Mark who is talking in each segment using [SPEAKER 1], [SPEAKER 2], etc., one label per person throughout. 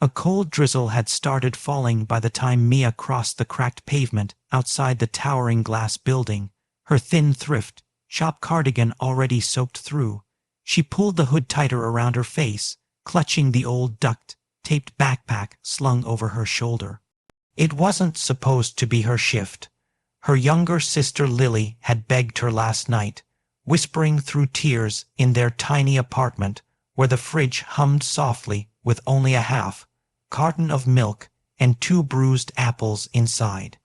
[SPEAKER 1] A cold drizzle had started falling by the time Mia crossed the cracked pavement outside the towering glass building, her thin thrift shop cardigan already soaked through. She pulled the hood tighter around her face, clutching the old duct-taped backpack slung over her shoulder. It wasn't supposed to be her shift. Her younger sister Lily had begged her last night, whispering through tears in their tiny apartment where the fridge hummed softly with only a half carton of milk and 2 bruised apples inside.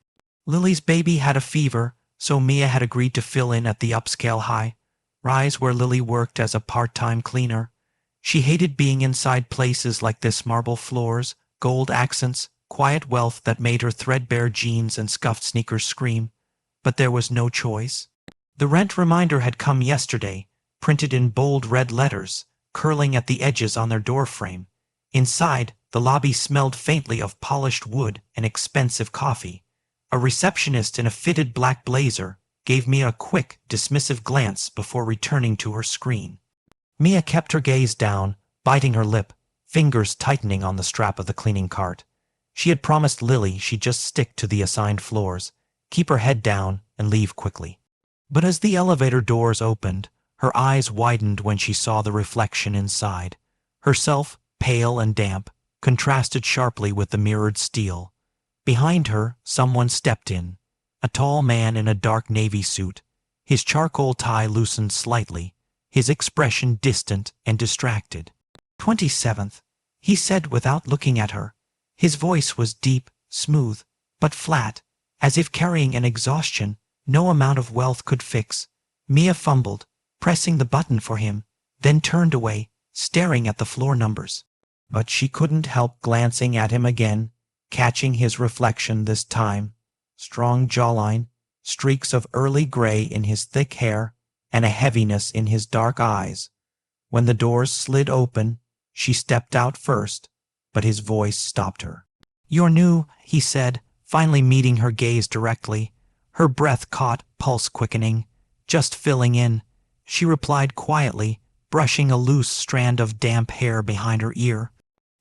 [SPEAKER 1] Lily's baby had a fever, so Mia had agreed to fill in at the upscale high-rise where Lily worked as a part-time cleaner. She hated being inside places like this: marble floors, gold accents, quiet wealth that made her threadbare jeans and scuffed sneakers scream. But there was no choice. The rent reminder had come yesterday, printed in bold red letters, curling at the edges on their doorframe. Inside, the lobby smelled faintly of polished wood and expensive coffee. A receptionist in a fitted black blazer gave Mia a quick, dismissive glance before returning to her screen. Mia kept her gaze down, biting her lip, fingers tightening on the strap of the cleaning cart. She had promised Lily she'd just stick to the assigned floors, keep her head down, and leave quickly. But as the elevator doors opened, her eyes widened when she saw the reflection inside. Herself, pale and damp, contrasted sharply with the mirrored steel. Behind her, someone stepped in, a tall man in a dark navy suit, his charcoal tie loosened slightly, his expression distant and distracted. 27th, he said without looking at her. His voice was deep, smooth, but flat, as if carrying an exhaustion no amount of wealth could fix. Mia fumbled, pressing the button for him, then turned away, staring at the floor numbers. But she couldn't help glancing at him again, catching his reflection this time. Strong jawline, streaks of early gray in his thick hair, and a heaviness in his dark eyes. When the doors slid open, she stepped out first, but his voice stopped her. "You're new," he said, finally meeting her gaze directly. Her breath caught, pulse quickening. "Just filling in," she replied quietly, brushing a loose strand of damp hair behind her ear.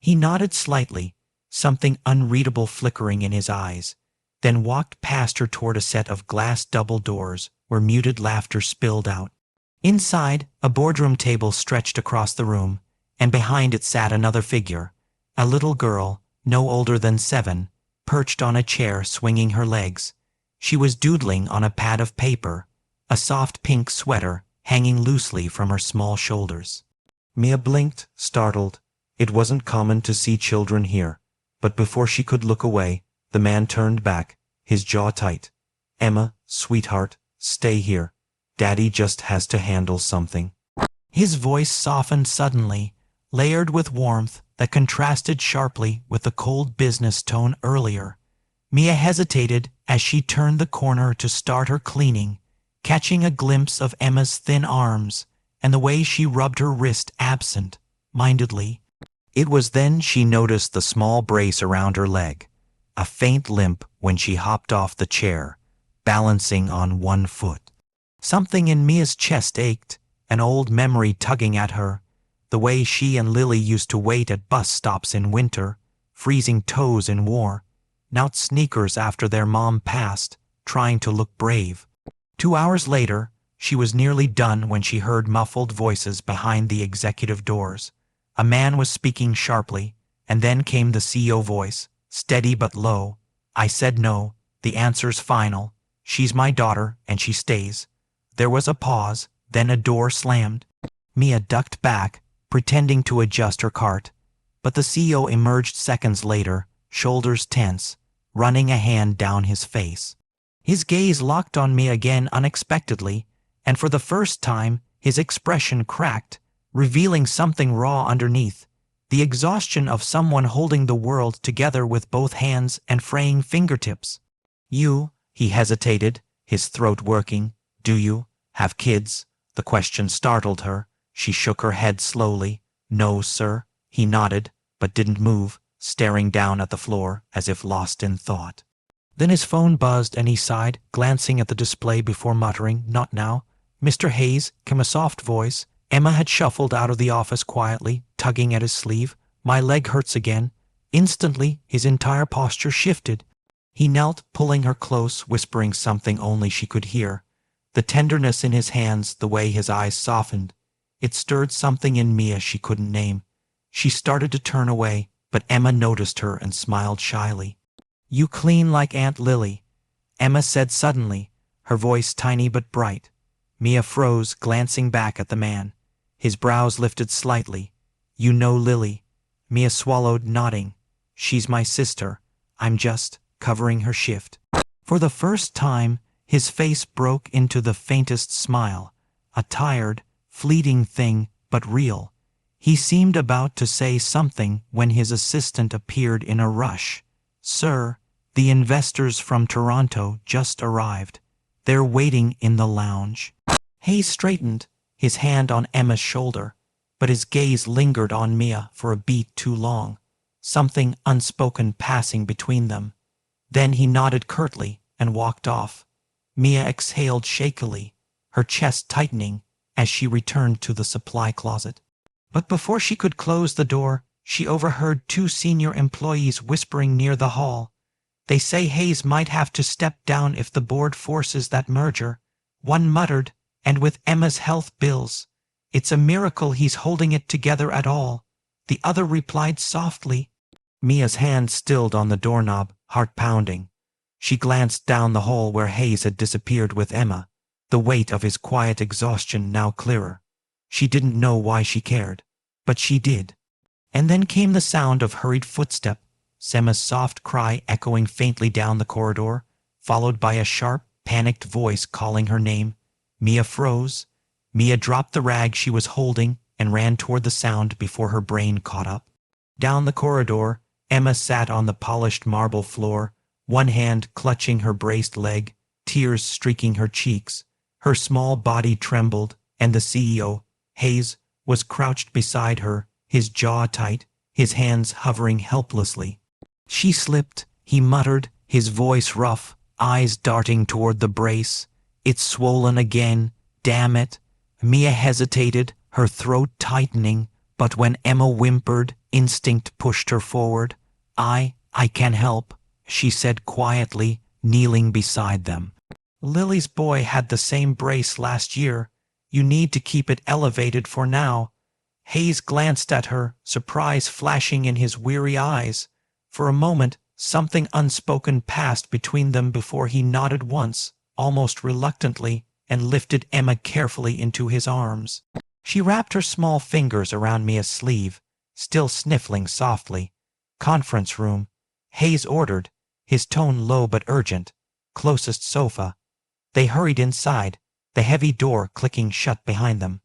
[SPEAKER 1] He nodded slightly, something unreadable flickering in his eyes, then walked past her toward a set of glass double doors where muted laughter spilled out. Inside, a boardroom table stretched across the room, and behind it sat another figure, a little girl, no older than 7, perched on a chair swinging her legs. She was doodling on a pad of paper, a soft pink sweater hanging loosely from her small shoulders. Mia blinked, startled. It wasn't common to see children here, but before she could look away, the man turned back, his jaw tight. "Emma, sweetheart, stay here. Daddy just has to handle something." His voice softened suddenly, layered with warmth that contrasted sharply with the cold business tone earlier. Mia hesitated as she turned the corner to start her cleaning, catching a glimpse of Emma's thin arms and the way she rubbed her wrist absent-mindedly. It was then she noticed the small brace around her leg, a faint limp when she hopped off the chair, balancing on one foot. Something in Mia's chest ached, an old memory tugging at her, the way she and Lily used to wait at bus stops in winter, freezing toes in war, knout sneakers after their mom passed, trying to look brave. 2 hours later, she was nearly done when she heard muffled voices behind the executive doors. A man was speaking sharply, and then came the CEO voice, steady but low. "I said no. The answer's final. She's my daughter, and she stays." There was a pause, then a door slammed. Mia ducked back, pretending to adjust her cart, but the CEO emerged seconds later, shoulders tense, running a hand down his face. His gaze locked on me again unexpectedly, and for the first time his expression cracked, revealing something raw underneath, the exhaustion of someone holding the world together with both hands and fraying fingertips. "You," he hesitated, his throat working. "Do you have kids?" The question startled her. She shook her head slowly. "No, sir." He nodded, but didn't move, staring down at the floor as if lost in thought. Then his phone buzzed and he sighed, glancing at the display before muttering, "Not now." "Mr. Hayes," came a soft voice. Emma had shuffled out of the office quietly, tugging at his sleeve. "My leg hurts again. Instantly, his entire posture shifted. He knelt, pulling her close, whispering something only she could hear. The tenderness in his hands, the way his eyes softened, it stirred something in Mia she couldn't name. She started to turn away, but Emma noticed her and smiled shyly. "You clean like Aunt Lily," Emma said suddenly, her voice tiny but bright. Mia froze, glancing back at the man. His brows lifted slightly. "You know Lily?" Mia swallowed, nodding. "She's my sister. I'm just covering her shift." For the first time, his face broke into the faintest smile, a tired, fleeting thing, but real. He seemed about to say something when his assistant appeared in a rush. "Sir, the investors from Toronto just arrived. They're waiting in the lounge." Hayes straightened, his hand on Emma's shoulder, but his gaze lingered on Mia for a beat too long, something unspoken passing between them. Then he nodded curtly and walked off. Mia exhaled shakily, her chest tightening as she returned to the supply closet. But before she could close the door, she overheard two senior employees whispering near the hall. "They say Hayes might have to step down if the board forces that merger," one muttered, "and with Emma's health bills, it's a miracle he's holding it together at all." The other replied softly. Mia's hand stilled on the doorknob, heart pounding. She glanced down the hall where Hayes had disappeared with Emma, the weight of his quiet exhaustion now clearer. She didn't know why she cared, but she did. And then came the sound of hurried footstep, Emma's soft cry echoing faintly down the corridor, followed by a sharp, panicked voice calling her name. Mia froze. Mia dropped the rag she was holding and ran toward the sound before her brain caught up. Down the corridor, Emma sat on the polished marble floor, one hand clutching her braced leg, tears streaking her cheeks. Her small body trembled, and the CEO, Hayes, was crouched beside her, his jaw tight, his hands hovering helplessly. "She slipped," he muttered, his voice rough, eyes darting toward the brace. "It's swollen again, damn it." Mia hesitated, her throat tightening, but when Emma whimpered, instinct pushed her forward. I can help," she said quietly, kneeling beside them. "Lily's boy had the same brace last year. You need to keep it elevated for now." Hayes glanced at her, surprise flashing in his weary eyes. For a moment, something unspoken passed between them before he nodded once, almost reluctantly, and lifted Emma carefully into his arms. She wrapped her small fingers around Mia's sleeve, still sniffling softly. "Conference room," Hayes ordered, his tone low but urgent. "Closest sofa." They hurried inside, the heavy door clicking shut behind them.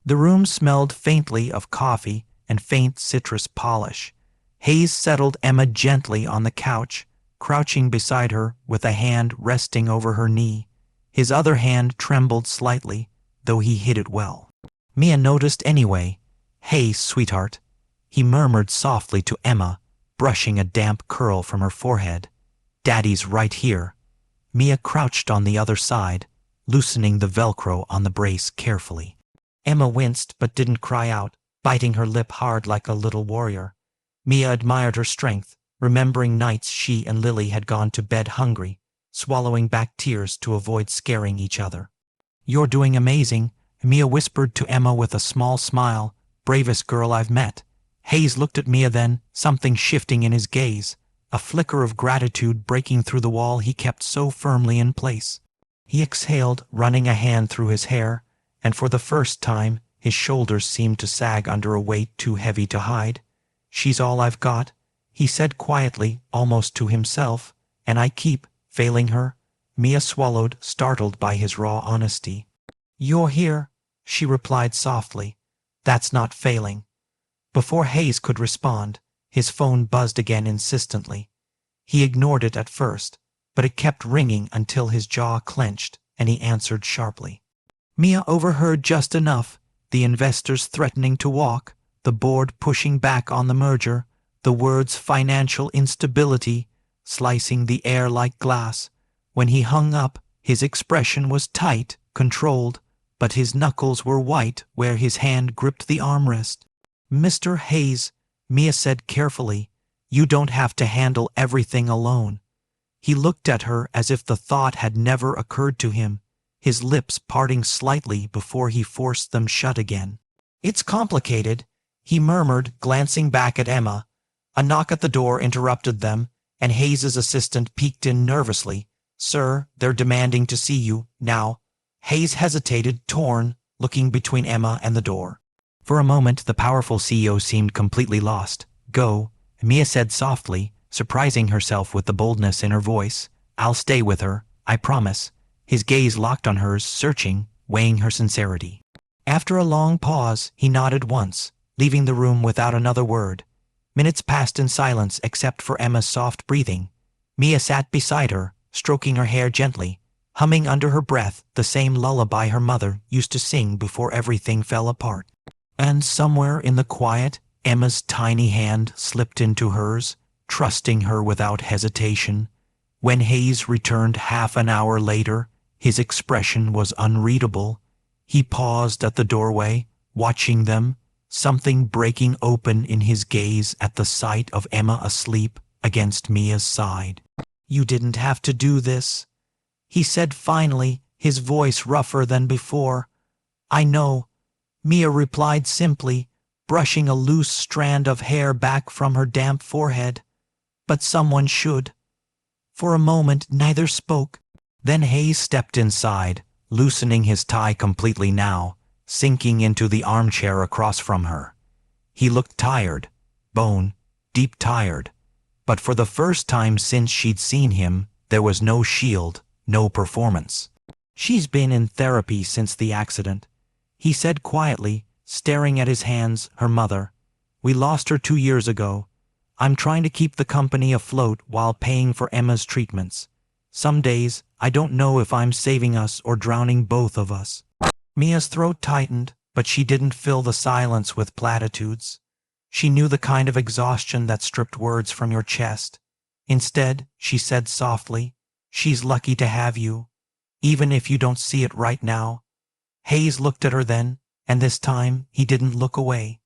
[SPEAKER 1] The room smelled faintly of coffee and faint citrus polish. Hayes settled Emma gently on the couch, crouching beside her with a hand resting over her knee. His other hand trembled slightly, though he hid it well. Mia noticed anyway. "Hey, sweetheart," he murmured softly to Emma, brushing a damp curl from her forehead. "Daddy's right here." Mia crouched on the other side, loosening the Velcro on the brace carefully. Emma winced but didn't cry out, biting her lip hard like a little warrior. Mia admired her strength, remembering nights she and Lily had gone to bed hungry, swallowing back tears to avoid scaring each other. "You're doing amazing," Mia whispered to Emma with a small smile. "Bravest girl I've met." Hayes looked at Mia then, something shifting in his gaze, a flicker of gratitude breaking through the wall he kept so firmly in place. He exhaled, running a hand through his hair, and for the first time his shoulders seemed to sag under a weight too heavy to hide. "She's all I've got," he said quietly, almost to himself, "and I keep failing her." Mia swallowed, startled by his raw honesty. "You're here," she replied softly. "That's not failing." Before Hayes could respond, his phone buzzed again insistently. He ignored it at first, but it kept ringing until his jaw clenched, and he answered sharply. Mia overheard just enough, the investors threatening to walk, the board pushing back on the merger, the words financial instability slicing the air like glass. When he hung up, his expression was tight, controlled, but his knuckles were white where his hand gripped the armrest. "Mr. Hayes," Mia said carefully, You don't have to handle everything alone." He looked at her as if the thought had never occurred to him, his lips parting slightly before he forced them shut again. "It's complicated," he murmured, glancing back at Emma. A knock at the door interrupted them, and Hayes's assistant peeked in nervously. "Sir, they're demanding to see you, now." Hayes hesitated, torn, looking between Emma and the door. For a moment, the powerful CEO seemed completely lost. "Go," Mia said softly, surprising herself with the boldness in her voice. "I'll stay with her, I promise." His gaze locked on hers, searching, weighing her sincerity. After a long pause, he nodded once, leaving the room without another word. Minutes passed in silence except for Emma's soft breathing. Mia sat beside her, stroking her hair gently, humming under her breath the same lullaby her mother used to sing before everything fell apart. And somewhere in the quiet, Emma's tiny hand slipped into hers, trusting her without hesitation. When Hayes returned half an hour later, his expression was unreadable. He paused at the doorway, watching them, something breaking open in his gaze at the sight of Emma asleep against Mia's side. "You didn't have to do this," he said finally, his voice rougher than before. "I know," Mia replied simply, brushing a loose strand of hair back from her damp forehead. "But someone should." For a moment, neither spoke. Then Hayes stepped inside, loosening his tie completely now, sinking into the armchair across from her. He looked tired, deep tired. But for the first time since she'd seen him, there was no shield, no performance. "She's been in therapy since the accident," he said quietly, staring at his hands. "Her mother. We lost her 2 years ago. I'm trying to keep the company afloat while paying for Emma's treatments. Some days, I don't know if I'm saving us or drowning both of us." Mia's throat tightened, but she didn't fill the silence with platitudes. She knew the kind of exhaustion that stripped words from your chest. Instead, she said softly, "She's lucky to have you, even if you don't see it right now." Hayes looked at her then, and this time he didn't look away.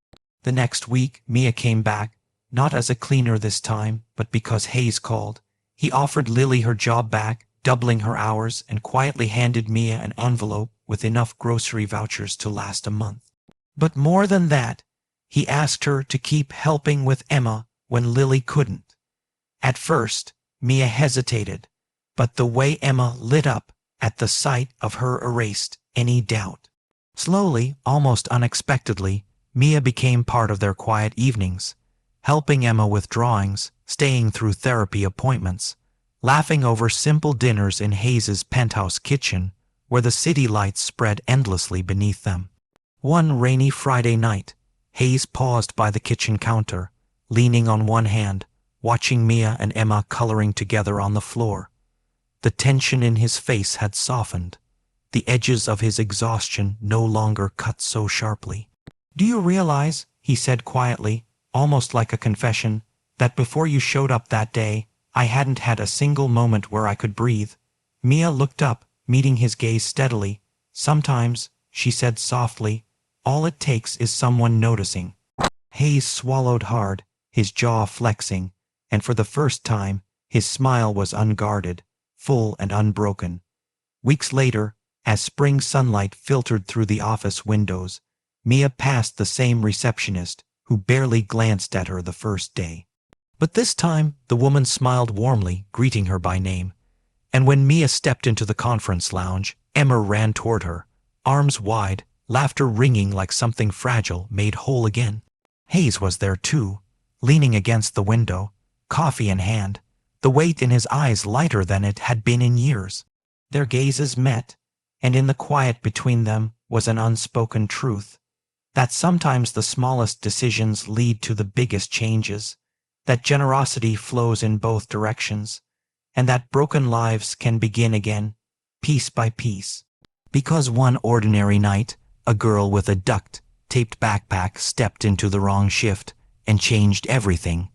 [SPEAKER 1] The next week, Mia came back, not as a cleaner this time, but because Hayes called. He offered Lily her job back, doubling her hours, and quietly handed Mia an envelope with enough grocery vouchers to last a month. But more than that, he asked her to keep helping with Emma when Lily couldn't. At first, Mia hesitated, but the way Emma lit up at the sight of her erased any doubt. Slowly, almost unexpectedly, Mia became part of their quiet evenings, helping Emma with drawings, staying through therapy appointments, laughing over simple dinners in Hayes's penthouse kitchen, where the city lights spread endlessly beneath them. One rainy Friday night, Hayes paused by the kitchen counter, leaning on one hand, watching Mia and Emma coloring together on the floor. The tension in his face had softened. The edges of his exhaustion no longer cut so sharply. "Do you realize," he said quietly, almost like a confession, "that before you showed up that day, I hadn't had a single moment where I could breathe?" Mia looked up, meeting his gaze steadily. "Sometimes," she said softly, "all it takes is someone noticing." Hayes swallowed hard, his jaw flexing, and for the first time, his smile was unguarded, full and unbroken. Weeks later, as spring sunlight filtered through the office windows, Mia passed the same receptionist who barely glanced at her the first day. But this time, the woman smiled warmly, greeting her by name. And when Mia stepped into the conference lounge, Emma ran toward her, arms wide, laughter ringing like something fragile made whole again. Hayes was there too, leaning against the window, coffee in hand, the weight in his eyes lighter than it had been in years. Their gazes met, and in the quiet between them was an unspoken truth, that sometimes the smallest decisions lead to the biggest changes, that generosity flows in both directions, and that broken lives can begin again, piece by piece. Because one ordinary night, a girl with a duct-taped backpack stepped into the wrong shift and changed everything.